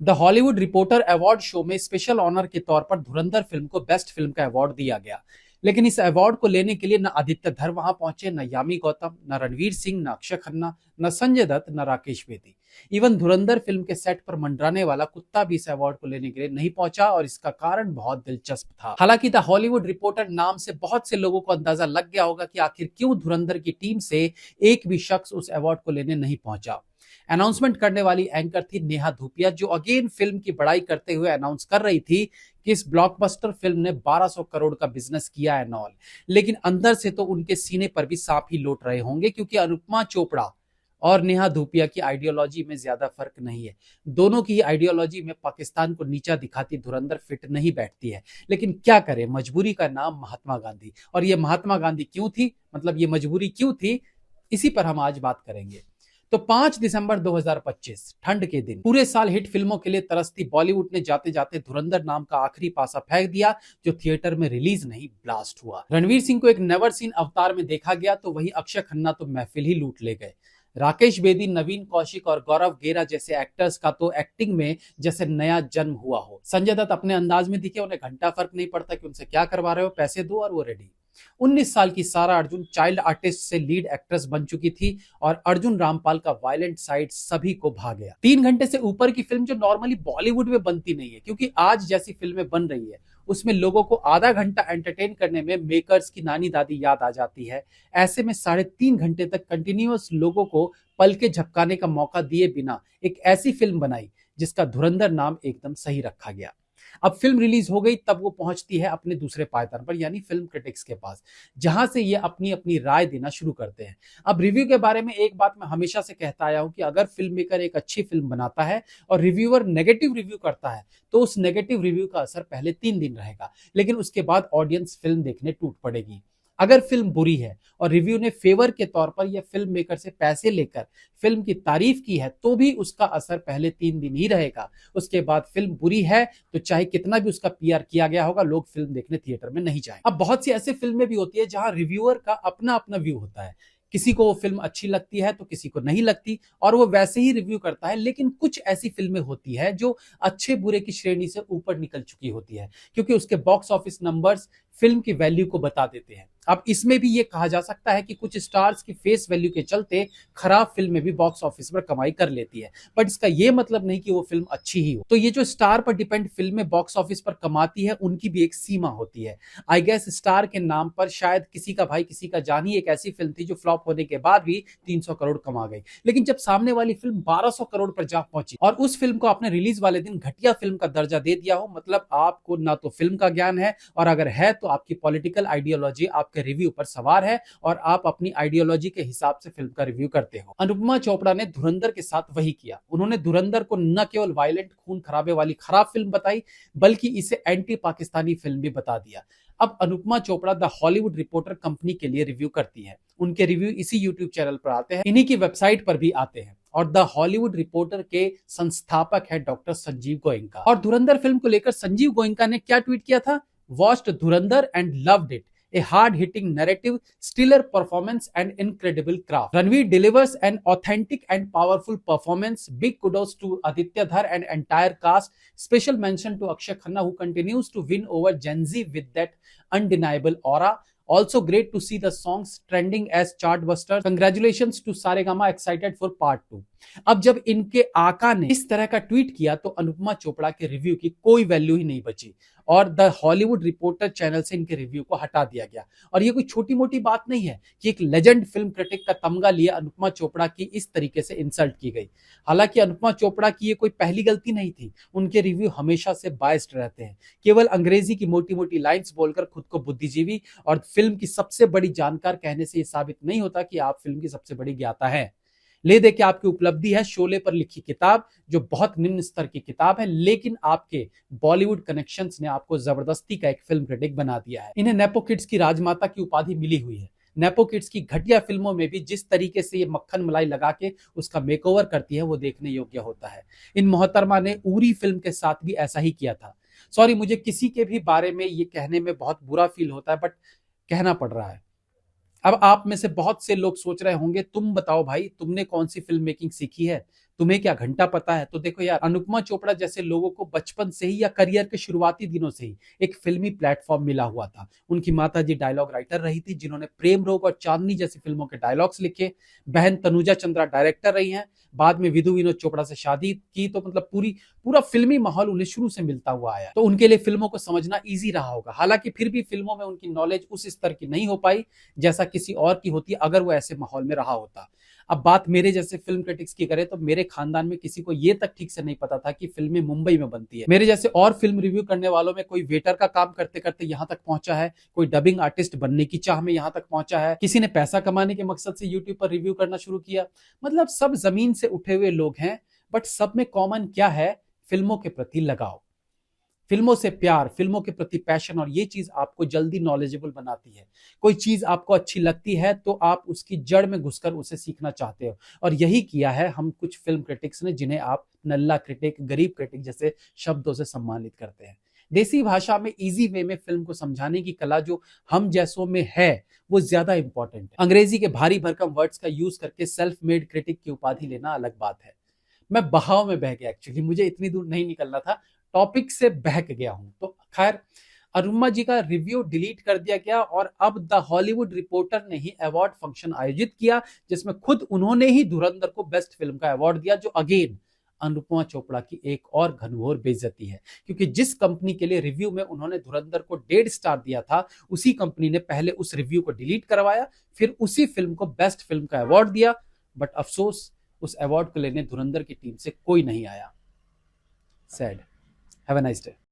The Hollywood reporter award show में special honour के तौर पर धुरंधर फिल्म को बेस्ट फिल्म का अवार्ड दिया गया। लेकिन इस अवार्ड को लेने के लिए न आदित्य धर वहां पहुंचे, न यामी गौतम, न रणवीर सिंह, न अक्षय खन्ना, न संजय दत्त, न राकेश बेदी। इवन धुरंधर फिल्म के सेट पर मंडराने वाला कुत्ता भी इस अवार्ड को लेने के लिए नहीं पहुंचा, और इसका कारण बहुत दिलचस्प था। हालांकि द हॉलीवुड रिपोर्टर नाम से बहुत से लोगों को अंदाजा लग गया होगा कि आखिर क्यों धुरंधर की टीम से एक भी शख्स उस अवार्ड को लेने नहीं पहुंचा। अनाउंसमेंट करने वाली एंकर थी नेहा धूपिया, जो अगेन फिल्म की बड़ाई करते हुए अनाउंस कर रही थी कि इस ब्लॉकबस्टर फिल्म ने 1200 करोड़ का बिजनेस किया है नॉल। लेकिन अंदर से तो उनके सीने पर भी सांप ही लौट रहे होंगे, क्योंकि अनुपमा चोपड़ा और नेहा धूपिया की आइडियोलॉजी में ज्यादा फर्क नहीं है। दोनों की आइडियोलॉजी में पाकिस्तान को नीचा दिखाती धुरंधर फिट नहीं बैठती है। लेकिन क्या करें, मजबूरी का नाम महात्मा गांधी। और ये महात्मा गांधी क्यों थी, मतलब ये मजबूरी क्यों थी, इसी पर हम आज बात करेंगे। तो 5 दिसंबर 2025 ठंड के दिन पूरे साल हिट फिल्मों के लिए तरसती बॉलीवुड ने जाते जाते धुरंधर नाम का आखिरी पासा फेंक दिया, जो थिएटर में रिलीज नहीं ब्लास्ट हुआ। रणवीर सिंह को एक नेवर सीन अवतार में देखा गया, तो वहीं अक्षय खन्ना तो महफिल ही लूट ले गए। राकेश बेदी, नवीन कौशिक और गौरव गेरा जैसे एक्टर्स का तो एक्टिंग में जैसे नया जन्म हुआ हो। संजय दत्त अपने अंदाज में दिखे, उन्हें घंटा फर्क नहीं पड़ता कि उनसे क्या करवा रहे हो, पैसे दो और वो रेडी। 19 साल की सारा अर्जुन चाइल्ड आर्टिस्ट से लीड एक्ट्रेस बन चुकी थी, और अर्जुन रामपाल का वायलेंट साइड सभी को भा गया। 3 घंटे से ऊपर की फिल्म जो नॉर्मली बॉलीवुड में बनती नहीं है, क्योंकि आज जैसी फिल्में बन रही है उसमें लोगों को आधा घंटा एंटरटेन करने में मेकर्स की नानी दादी याद आ जाती है। ऐसे में 3.5 घंटे तक कंटिन्यूअस लोगों को पल के झपकाने का मौका दिए बिना एक ऐसी फिल्म बनाई जिसका धुरंधर नाम एकदम सही रखा गया। अब फिल्म रिलीज हो गई, तब वो पहुंचती है अपने दूसरे पायदान पर, यानी फिल्म क्रिटिक्स के पास, जहां से ये अपनी अपनी राय देना शुरू करते हैं। अब रिव्यू के बारे में एक बात मैं हमेशा से कहता आया हूं कि अगर फिल्म मेकर एक अच्छी फिल्म बनाता है और रिव्यूअर नेगेटिव रिव्यू करता है, तो उस नेगेटिव रिव्यू का असर पहले 3 दिन रहेगा, लेकिन उसके बाद ऑडियंस फिल्म देखने टूट पड़ेगी। अगर फिल्म बुरी है और रिव्यू ने फेवर के तौर पर या फिल्म मेकर से पैसे लेकर फिल्म की तारीफ की है, तो भी उसका असर पहले 3 दिन ही रहेगा। उसके बाद फिल्म बुरी है तो चाहे कितना भी उसका पीआर किया गया होगा, लोग फिल्म देखने थिएटर में नहीं जाएंगे। अब बहुत सी ऐसी फिल्में भी होती है जहां रिव्यूअर का अपना अपना व्यू होता है। किसी को वो फिल्म अच्छी लगती है तो किसी को नहीं लगती, और वो वैसे ही रिव्यू करता है। लेकिन कुछ ऐसी फिल्में होती है जो अच्छे बुरे की श्रेणी से ऊपर निकल चुकी होती है, क्योंकि उसके बॉक्स ऑफिस नंबर्स फिल्म की वैल्यू को बता देते हैं। अब इसमें भी ये कहा जा सकता है कि कुछ स्टार्स की फेस वैल्यू के चलते खराब फिल्में भी बॉक्स ऑफिस पर कमाई कर लेती है, बट इसका ये मतलब नहीं कि वो फिल्म अच्छी ही हो। तो ये जो स्टार पर डिपेंड फिल्में बॉक्स ऑफिस पर कमाती है, उनकी भी एक सीमा होती है। आई गेस स्टार के नाम पर शायद किसी का भाई किसी का जानी एक ऐसी फिल्म थी जो फ्लॉप होने के बाद भी 300 करोड़ कमा गई। लेकिन जब सामने वाली फिल्म 1200 करोड़ पर जा पहुंची और उस फिल्म को आपने रिलीज वाले दिन घटिया फिल्म का दर्जा दे दिया हो, मतलब आपको ना तो फिल्म का ज्ञान है, और अगर है तो आपकी पॉलिटिकल आइडियोलॉजी आपके रिव्यू पर सवार है, और आप अपनी आइडियोलॉजी के हिसाब से फिल्म का रिव्यू करते हो। अनुपमा चोपड़ा ने धुरंधर के साथ वही किया। उन्होंने धुरंधर को न केवल वायलेंट खून खराबे वाली खराब फिल्म बताई, बल्कि इसे एंटी पाकिस्तानी फिल्म भी बता दिया। अब Anupama Chopra the Hollywood reporter company के लिए रिव्यू करती है। उनके रिव्यू इसी यूट्यूब चैनल पर आते हैं, इन्हीं की वेबसाइट पर भी आते हैं। और द हॉलीवुड रिपोर्टर के संस्थापक है डॉक्टर संजीव गोयनका। और धुरंधर फिल्म को लेकर संजीव गोयनका ने क्या ट्वीट किया था? Watched Dhurandhar and loved it, a hard-hitting narrative, stellar performance, and incredible craft. Ranveer delivers an authentic and powerful performance. Big kudos to Aditya Dhar and entire cast. Special mention to Akshay Khanna, who continues to win over Gen Z with that undeniable aura. Also great to see the songs trending as chartbusters. Congratulations to Saregama, excited for part 2. अब जब इनके आका ने इस तरह का tweet किया तो अनुपमा चोपड़ा के रिव्यू की कोई वैल्यू ही नहीं बची, और द हॉलीवुड रिपोर्टर चैनल से इनके रिव्यू को हटा दिया गया। और ये कोई छोटी मोटी बात नहीं है कि एक लेजेंड फिल्म क्रिटिक का तमगा लिए अनुपमा चोपड़ा की इस तरीके से इंसल्ट की गई। हालांकि अनुपमा चोपड़ा की ये कोई पहली गलती नहीं थी। उनके रिव्यू हमेशा से बायस्ड रहते हैं, केवल अंग्रेजी की मोटी मोटी लाइन्स बोलकर खुद को बुद्धिजीवी और फिल्म की सबसे बड़ी जानकार कहने से ये साबित नहीं होता कि आप फिल्म की सबसे बड़ी ज्ञाता है। ले दे के आपकी उपलब्धि है शोले पर लिखी किताब, जो बहुत निम्न स्तर की किताब है, लेकिन आपके बॉलीवुड कनेक्शंस ने आपको जबरदस्ती का एक फिल्म क्रिटिक बना दिया है। इन्हें नेपो किड्स की राजमाता की उपाधि मिली हुई है। नेपो किड्स की घटिया फिल्मों में भी जिस तरीके से ये मक्खन मलाई लगा के उसका मेकओवर करती है, वो देखने योग्य होता है। इन मोहतरमा ने उरी फिल्म के साथ भी ऐसा ही किया था। सॉरी, मुझे किसी के भी बारे में ये कहने में बहुत बुरा फील होता है, बट कहना पड़ रहा है। अब आप में से बहुत से लोग सोच रहे होंगे, तुम बताओ भाई, तुमने कौन सी फिल्म मेकिंग सीखी है? तुम्हें क्या घंटा पता है? तो देखो यार, अनुपमा चोपड़ा जैसे लोगों को बचपन से ही या करियर के शुरुआती दिनों से ही एक फिल्मी प्लेटफॉर्म मिला हुआ था। उनकी माताजी डायलॉग राइटर रही थी, जिन्होंने प्रेम रोग और चांदनी जैसी फिल्मों के डायलॉग्स लिखे। बहन तनुजा चंद्रा डायरेक्टर रही हैं। बाद में विधु विनोद चोपड़ा से शादी की, तो मतलब पूरा फिल्मी माहौल उन्हें शुरू से मिलता हुआ आया, तो उनके लिए फिल्मों को समझना ईजी रहा होगा। हालांकि फिर भी फिल्मों में उनकी नॉलेज उस स्तर की नहीं हो पाई जैसा किसी और की होती अगर वो ऐसे माहौल में रहा होता। अब बात मेरे जैसे फिल्म क्रिटिक्स की करें तो मेरे खानदान में किसी को ये तक ठीक से नहीं पता था कि फिल्में मुंबई में बनती है। मेरे जैसे और फिल्म रिव्यू करने वालों में कोई वेटर का काम करते करते यहां तक पहुंचा है, कोई डबिंग आर्टिस्ट बनने की चाह में यहां तक पहुंचा है, किसी ने पैसा कमाने के मकसद से यूट्यूब पर रिव्यू करना शुरू किया। मतलब सब जमीन से उठे हुए लोग हैं, बट सब में कॉमन क्या है? फिल्मों के प्रति लगाव, फिल्मों से प्यार, फिल्मों के प्रति पैशन, और ये चीज आपको जल्दी नॉलेजेबल बनाती है। कोई चीज आपको अच्छी लगती है तो आप उसकी जड़ में घुसकर उसे सीखना चाहते हो, और यही किया है हम कुछ फिल्म क्रिटिक्स ने, जिन्हें आप नल्ला क्रिटिक, गरीब क्रिटिक जैसे शब्दों से सम्मानित करते हैं। देसी भाषा में इजी वे में फिल्म को समझाने की कला जो हम जैसों में है, वो ज्यादा इंपॉर्टेंट है। अंग्रेजी के भारी भरकम वर्ड्स का यूज करके सेल्फ मेड क्रिटिक की उपाधि लेना अलग बात है। मैं बहाव में बह गया, एक्चुअली मुझे इतनी दूर नहीं निकलना था, टॉपिक से बहक गया हूं। तो खैर, अनुपमा जी का रिव्यू डिलीट कर दिया गया और अब द हॉलीवुड रिपोर्टर ने ही अवार्ड फंक्शन आयोजित किया, जिसमें खुद उन्होंने ही धुरंधर को बेस्ट फिल्म का अवार्ड दिया, जो अगेन अनुपमा चोपड़ा की एक और घनघोर बेइज्जती है। क्योंकि जिस कंपनी के लिए रिव्यू में उन्होंने धुरंधर को 1.5 स्टार दिया था, उसी कंपनी ने पहले उस रिव्यू को डिलीट करवाया, फिर उसी फिल्म को बेस्ट फिल्म का अवार्ड दिया। बट अफसोस, उस अवार्ड को लेने धुरंधर की टीम से कोई नहीं आया। Sad. Have a nice day.